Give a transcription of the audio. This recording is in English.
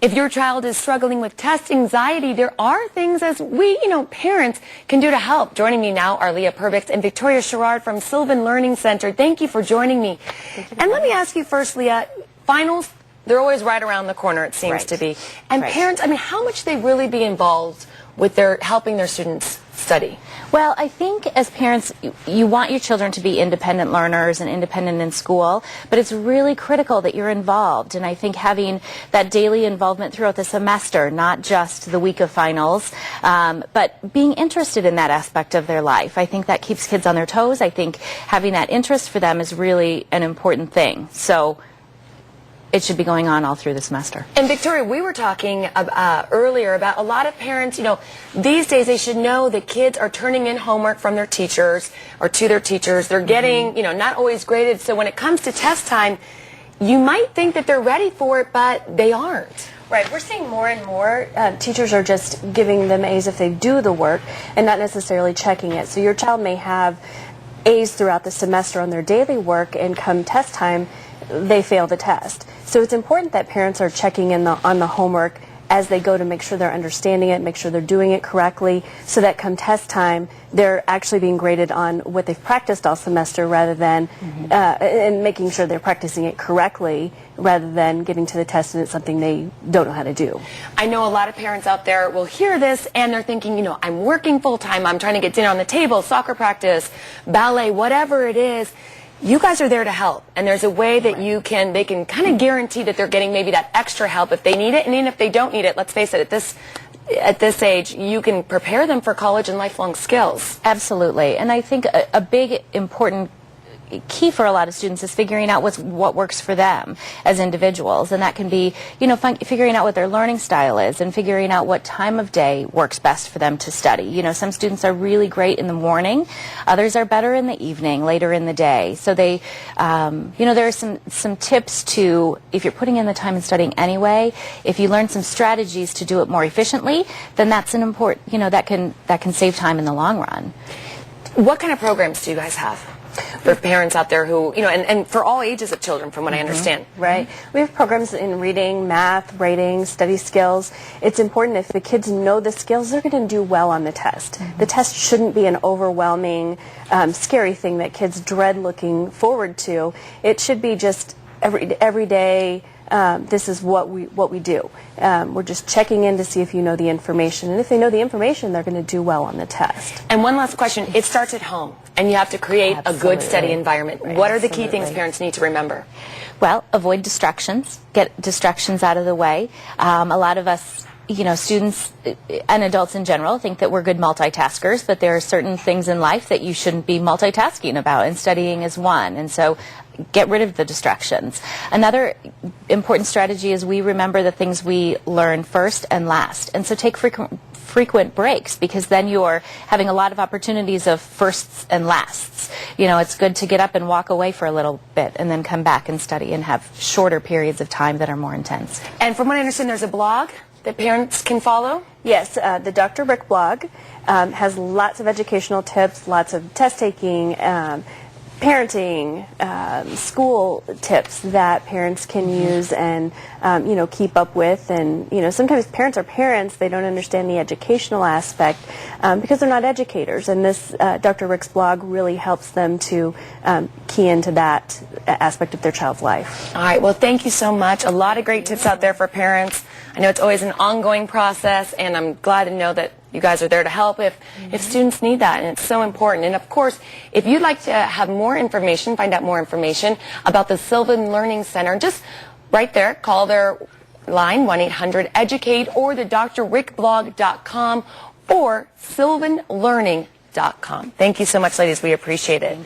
If your child is struggling with test anxiety, there are things as we, parents can do to help. Joining me now are Leah and Victoria Sherrard from Sylvan Learning Center. Thank you for joining me. And let me ask you first, Leah, finals, they're always right around the corner, it seems to be. And parents, how much they really be involved with helping their students study? Well, I think as parents, you want your children to be independent learners and independent in school, but it's really critical that you're involved. And I think having that daily involvement throughout the semester, not just the week of finals, but being interested in that aspect of their life. I think that keeps kids on their toes. I think having that interest for them is really an important thing. So it should be going on all through the semester. And Victoria, we were talking earlier about a lot of parents, these days they should know that kids are turning in homework from their teachers or to their teachers. They're getting, not always graded. So when it comes to test time, you might think that they're ready for it, but they aren't. Right, we're seeing more and more teachers are just giving them A's if they do the work and not necessarily checking it. So your child may have A's throughout the semester on their daily work, and come test time, they fail the test. So it's important that parents are checking in on the homework as they go to make sure they're understanding it, make sure they're doing it correctly, so that come test time, they're actually being graded on what they've practiced all semester rather than, and making sure they're practicing it correctly rather than getting to the test and it's something they don't know how to do. I know a lot of parents out there will hear this and they're thinking, I'm working full time, I'm trying to get dinner on the table, soccer practice, ballet, whatever it is. You guys are there to help, and there's a way that they can kind of guarantee that they're getting maybe that extra help if they need it, and even if they don't need it, let's face it, at this age, you can prepare them for college and lifelong skills. Absolutely, and I think a big important key for a lot of students is figuring out what works for them as individuals, and that can be figuring out what their learning style is and figuring out what time of day works best for them to study. Some students are really great in the morning, others are better in the evening, later in the day. So there are some tips to, if you're putting in the time and studying anyway, if you learn some strategies to do it more efficiently, then that's an important, that can save time in the long run. What kind of programs do you guys have for parents out there who, and for all ages of children, from what I understand? Right. We have programs in reading, math, writing, study skills. It's important if the kids know the skills, they're going to do well on the test. The test shouldn't be an overwhelming, scary thing that kids dread looking forward to. It should be just every day. This is what we do. We're just checking in to see if you know the information, and if they know the information, they're going to do well on the test. And one last question: it starts at home, and you have to create a good study environment. What are the key things parents need to remember? Well, avoid distractions. Get distractions out of the way. A lot of us, students and adults in general think that we're good multitaskers, but there are certain things in life that you shouldn't be multitasking about, and studying is one. And so get rid of the distractions. Another important strategy is we remember the things we learn first and last. And so take frequent breaks, because then you're having a lot of opportunities of firsts and lasts. It's good to get up and walk away for a little bit and then come back and study and have shorter periods of time that are more intense. And from what I understand, there's a blog that parents can follow? Yes, the Dr. Rick blog has lots of educational tips, lots of test taking, parenting, school tips that parents can use and keep up with. And sometimes parents are parents, they don't understand the educational aspect because they're not educators, and this Dr. Rick's blog really helps them to key into that aspect of their child's life. All right, well, thank you so much. A lot of great tips out there for parents. I know it's always an ongoing process, and I'm glad to know that you guys are there to help if students need that, and it's so important. And of course, if you'd like to have more information, find out more information about the Sylvan Learning Center, just right there, call their line, 1-800-EDUCATE, or the drrickblog.com or sylvanlearning.com. Thank you so much, ladies. We appreciate it.